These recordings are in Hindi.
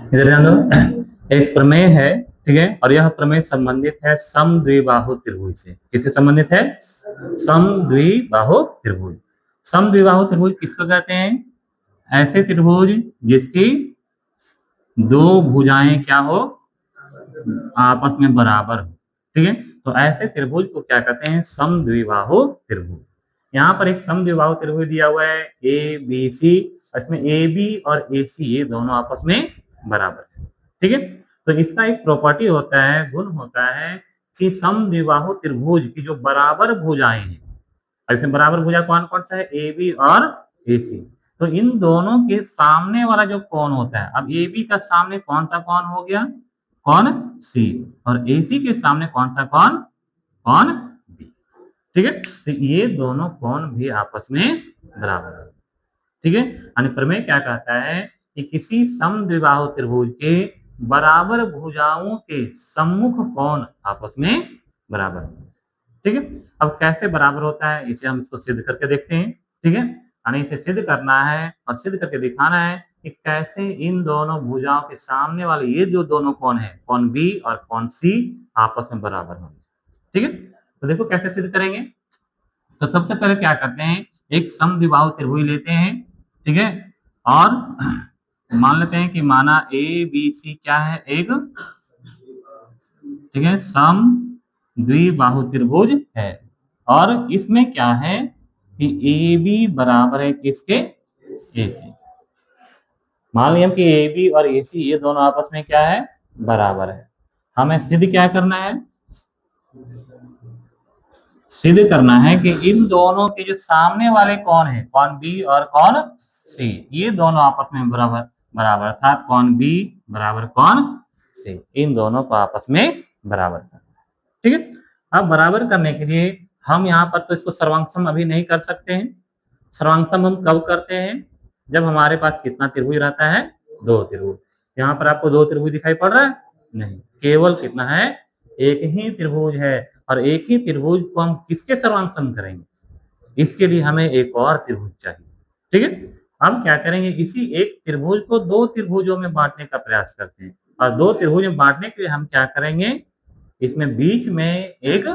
इधर ध्यान दो, एक प्रमेय है, ठीक है, और यह प्रमेय संबंधित है समद्विबाहु त्रिभुज से। किससे संबंधित है? समद्विबाहु त्रिभुज। समद्विबाहु त्रिभुज किसको कहते हैं? ऐसे त्रिभुज जिसकी दो भुजाएं क्या हो? आपस में बराबर हो, ठीक है। तो ऐसे त्रिभुज को क्या कहते हैं? समद्विबाहु त्रिभुज। यहाँ पर एक समद्विबाहु त्रिभुज दिया हुआ है ए बी सी, इसमें ए बी और ए सी ये दोनों आपस में बराबर है, ठीक है। तो इसका एक प्रॉपर्टी होता है, गुण होता है कि समद्विबाहु त्रिभुज की जो बराबर भुजाएं हैं, इसमें बराबर भुजा कौन कौन सा है? ए बी और ए सी। तो इन दोनों के सामने वाला जो कोण होता है, अब ए बी का सामने कौन सा कोण हो गया? कौन? सी। और ए सी के सामने कौन सा कोण? कौन? बी, ठीक है। तो ये दोनों कोण भी आपस में बराबर है, ठीक है। यानी प्रमेय क्या कहता है कि किसी समद्विबाहु त्रिभुज के बराबर भुजाओं के सम्मुख कोण आपस में बराबर है, ठीक है। अब कैसे बराबर होता है इसे हम इसको सिद्ध करके देखते हैं, ठीक है। यानी इसे सिद्ध करना है और सिद्ध करके दिखाना है कि कैसे इन दोनों भुजाओं के सामने वाले ये जो दोनों कोण है, कोण बी और कोण सी आपस में बराबर होंगे, ठीक है। तो देखो कैसे सिद्ध करेंगे। तो सबसे पहले क्या करते हैं, एक समद्विबाहु त्रिभुज लेते हैं, ठीक है, और मान लेते हैं कि माना ए बी सी क्या है? एक, ठीक है, समद्विबाहु त्रिभुज है। और इसमें क्या है कि ए बी बराबर है किसके? ए सी। मान लिया कि ए बी और ए सी ये दोनों आपस में क्या है? बराबर है। हमें सिद्ध क्या करना है? सिद्ध करना है कि इन दोनों के जो सामने वाले कौन है, कौन बी और कौन सी, ये दोनों आपस में बराबर बराबर, अर्थात कौन बी बराबर कौन सी, इन दोनों को आपस में बराबर करना है, ठीक है। अब बराबर करने के लिए हम यहाँ पर तो इसको सर्वांगसम अभी नहीं कर सकते हैं। सर्वांगसम हम कब करते हैं? जब हमारे पास कितना त्रिभुज रहता है? दो त्रिभुज। यहाँ पर आपको दो त्रिभुज दिखाई पड़ रहा है? नहीं, केवल कितना है? एक ही त्रिभुज है। और एक ही त्रिभुज को हम किसके सर्वांगसम करेंगे? इसके लिए हमें एक और त्रिभुज चाहिए, ठीक है। हम क्या करेंगे, इसी एक त्रिभुज को दो त्रिभुजों में बांटने का प्रयास करते हैं। और दो त्रिभुज में बांटने के लिए हम क्या करेंगे, इसमें बीच में एक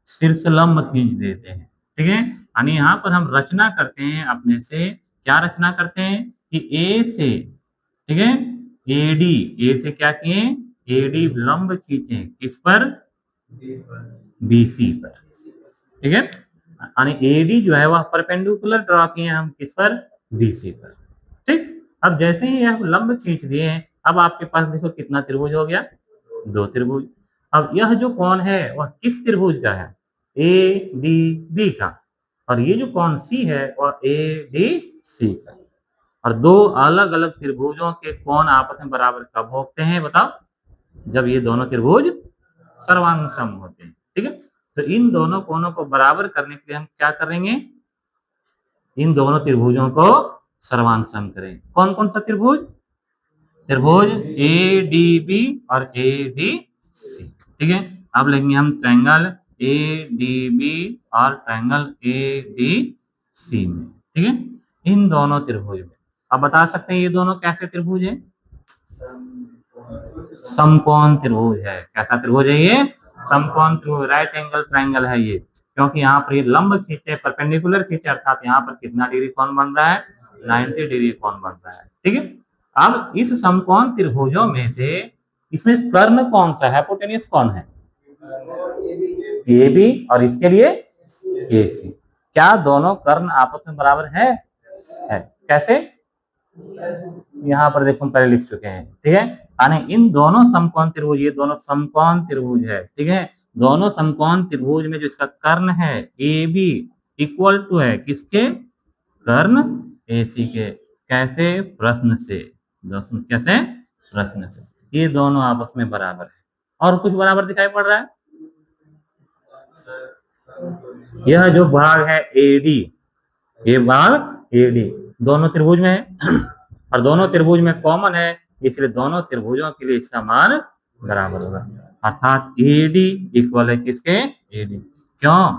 शीर्षलंब खींच देते हैं, ठीक है। यानी यहाँ पर हम रचना करते हैं अपने से, क्या रचना करते हैं कि ए से, ठीक है, एडी, ए से क्या किए? एडी लंब खींचे, किस पर? बीसी पर, ठीक है। यानी एडी जो है वह परपेंडिकुलर ड्रॉ किए हम किस पर? बीसी पर, ठीक। अब जैसे ही हम लंब खींच दिए हैं, अब आपके पास देखो कितना त्रिभुज हो गया? दो त्रिभुज। अब यह जो कोण है वह किस त्रिभुज का है? ए डी बी का। और ये जो कोण सी है वह ए डी सी का। और दो अलग अलग त्रिभुजों के कोण आपस में बराबर कब होते हैं बताओ? जब ये दोनों त्रिभुज सर्वांगसम होते हैं, ठीक है। तो इन दोनों कोणों को बराबर करने के लिए हम क्या करेंगे? इन दोनों त्रिभुजों को सर्वांगसम करें। कौन कौन सा त्रिभुज? त्रिभुज ए डी बी और ए डी सी, ठीक है। अब लेंगे हम ट्रायंगल ए डी बी और ट्रायंगल ए डी सी में, ठीक है, इन दोनों त्रिभुज में। अब बता सकते हैं ये दोनों कैसे त्रिभुज है? समकोण त्रिभुज है। कैसा त्रिभुज है ये? समकोण त्रिभुज, राइट एंगल ट्रायंगल है ये, क्योंकि यहाँ पर ये लंब खींचे, परपेंडिकुलर खींचे, अर्थात यहाँ पर कितना डिग्री कोण बन रहा है? 90 डिग्री कोण बन रहा है, ठीक है। अब इस समकोण त्रिभुजों में से इसमें कर्ण कौन सा है? हाइपोटेन्यूस कौन है? ए बी, और इसके लिए ए सी। क्या दोनों कर्ण आपस में बराबर है? कैसे? यहाँ पर देखो हम पहले लिख चुके हैं, ठीक है। यानी इन दोनों समकोण त्रिभुज, ये दोनों समकोण त्रिभुज है, ठीक है। दोनों समकोण त्रिभुज में जो इसका कर्ण है ए बी इक्वल टू है किसके? कर्ण ए सी के। कैसे? प्रश्न से। कैसे? प्रश्न से। ये दोनों आपस में बराबर है। और कुछ बराबर दिखाई पड़ रहा है? यह जो भाग है एडी, ये भाग एडी दोनों त्रिभुज में है और दोनों त्रिभुज में कॉमन है, इसलिए दोनों त्रिभुजों के लिए इसका मान बराबर होगा, अर्थात एडी इक्वल है किसके? एडी। क्यों?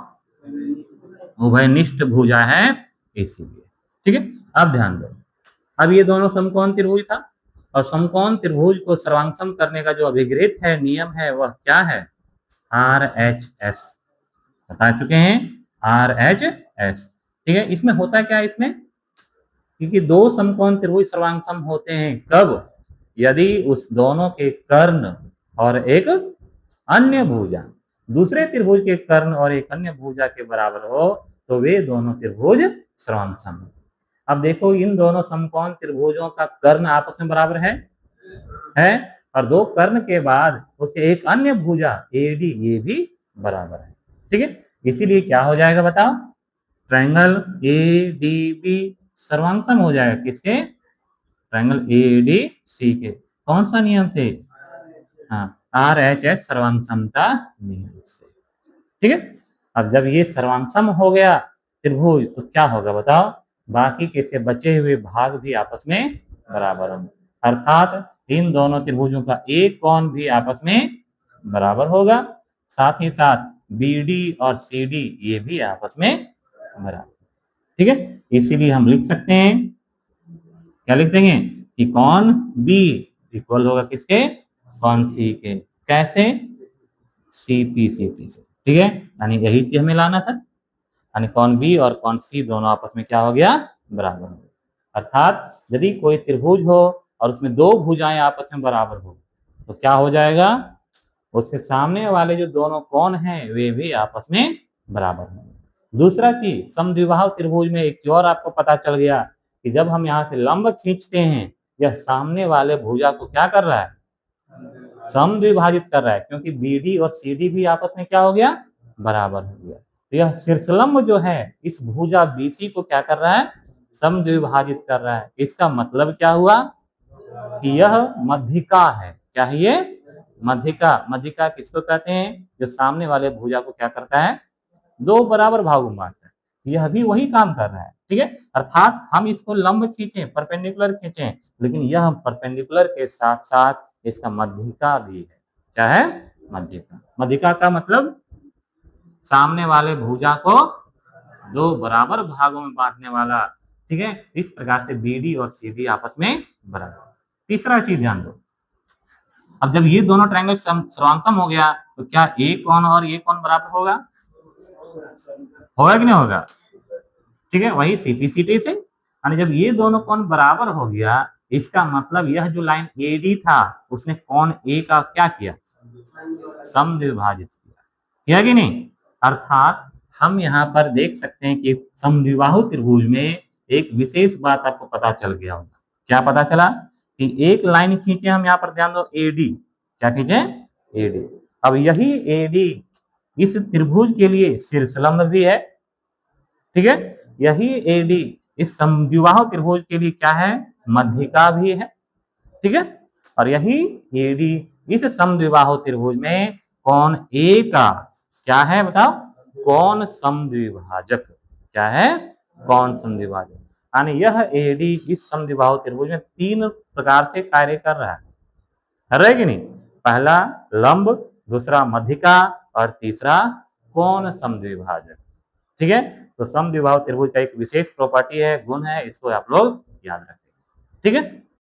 उभयनिष्ठ भुजा है इसीलिए, ठीक है। अब ध्यान दो, अब ये दोनों समकोण त्रिभुज था, और समकोण त्रिभुज को सर्वांगसम करने का जो अभिगृहित है नियम है वह क्या है? RHS। बता चुके हैं RHS। ठीक है, इसमें होता क्या है इसमें, क्योंकि दो समकोण त्रिभुज सर्वांगसम होते हैं कब? यदि उस दोनों के कर्ण और एक अन्य भुजा दूसरे त्रिभुज के कर्ण और एक अन्य भुजा के बराबर हो तो वे दोनों त्रिभुज सर्वांगसम है। अब देखो इन दोनों समकोण त्रिभुजों का कर्ण आपस में बराबर है और दो कर्ण के बाद उसके एक अन्य भुजा AD ये भी बराबर है। ठीक है, इसीलिए क्या हो जाएगा बताओ? ट्रायंगल ADB सर्वांगसम हो जाएगा किसके? ट्रायंगल ADC के। कौन सा नियम से? हाँ, RHS सर्वांगसमता नियम से। ठीक है, अब जब ये सर्वांगसम हो गया त्रिभुज तो क्या होगा बताओ? बाकी के इसके बचे हुए भाग भी आपस में बराबर होंगे, अर्थात इन दोनों त्रिभुजों का एक कोण भी आपस में बराबर होगा, साथ ही साथ BD और CD ये भी आपस में बराबर। ठीक है, इसीलिए हम लिख सकते हैं, क्या लिख देंगे कि कोण B इक्वल होगा किसके? कोण C के। कैसे? CPCT से। ठीक है, यानी यही चीज हमें लाना था, यानी कोण B और कोण C दोनों आपस में क्या हो गया? बराबर हो गया। अर्थात यदि कोई त्रिभुज हो और उसमें दो भुजाएं आपस में बराबर हो तो क्या हो जाएगा? उसके सामने वाले जो दोनों कोण हैं वे भी आपस में बराबर होंगे। दूसरा चीज, समद्विबाहु त्रिभुज में एक और आपको पता चल गया कि जब हम यहाँ से लंब खींचते हैं यह सामने वाले भुजा को क्या कर रहा है? समद्विभाजित कर रहा है, क्योंकि BD और CD भी आपस में क्या हो गया? बराबर हो गया। तो यह शीर्षलंब जो है इस भुजा BC को क्या कर रहा है? समद्विभाजित कर रहा है। इसका मतलब क्या हुआ कि यह मध्यिका है। क्या है ये? मध्यिका। मध्यिका किसको कहते हैं? जो सामने वाले भुजा को क्या करता है? दो बराबर भागों में बांटता है। यह भी वही काम कर रहा है। ठीक है, अर्थात हम इसको लंब खींचे, परपेंडिकुलर खींचे, लेकिन यह परपेंडिकुलर के साथ साथ इसका मध्यिका भी है। क्या है? मध्यिका। मध्यिका का मतलब सामने वाले भुजा को दो बराबर भागों में बांटने वाला। ठीक है, इस प्रकार से BD और CD आपस में बराबर। तीसरा चीज ध्यान दो, अब जब ये दोनों ट्रायंगल सर्वांगसम हो गया तो क्या एक कोण और ये कोण बराबर होगा? होगा कि नहीं होगा? ठीक है, वही CPCT से, यानी जब ये दोनों कोण बराबर हो गया इसका मतलब यह जो लाइन AD था उसने कोण A का क्या किया? समद्विभाजित किया कि नहीं? अर्थात हम यहाँ पर देख सकते हैं कि समद्विबाहु त्रिभुज में एक विशेष बात आपको पता चल गया होगा। क्या पता चला? कि एक लाइन खींचे हम यहाँ पर, ध्यान दो, AD। क्या खींचे? AD। अब यही AD इस त्रिभुज के लिए शीर्षलंब भी है। ठीक है, यही AD इस समद्विबाहु त्रिभुज के लिए क्या है? मध्यिका भी है। ठीक है, और यही AD इस समद्विबाहु त्रिभुज में कोण A का क्या है बताओ? कोण समद्विभाजक। क्या है? कोण समद्विभाजक। यानी यह AD इस समद्विबाहु त्रिभुज में तीन प्रकार से कार्य कर रहा है कि नहीं? पहला लंब, दूसरा मध्यिका और तीसरा कोण समद्विभाजक। ठीक है, तो समद्विबाहु त्रिभुज का एक विशेष प्रॉपर्टी है, गुण है, इसको आप लोग याद रखें। ठीक है,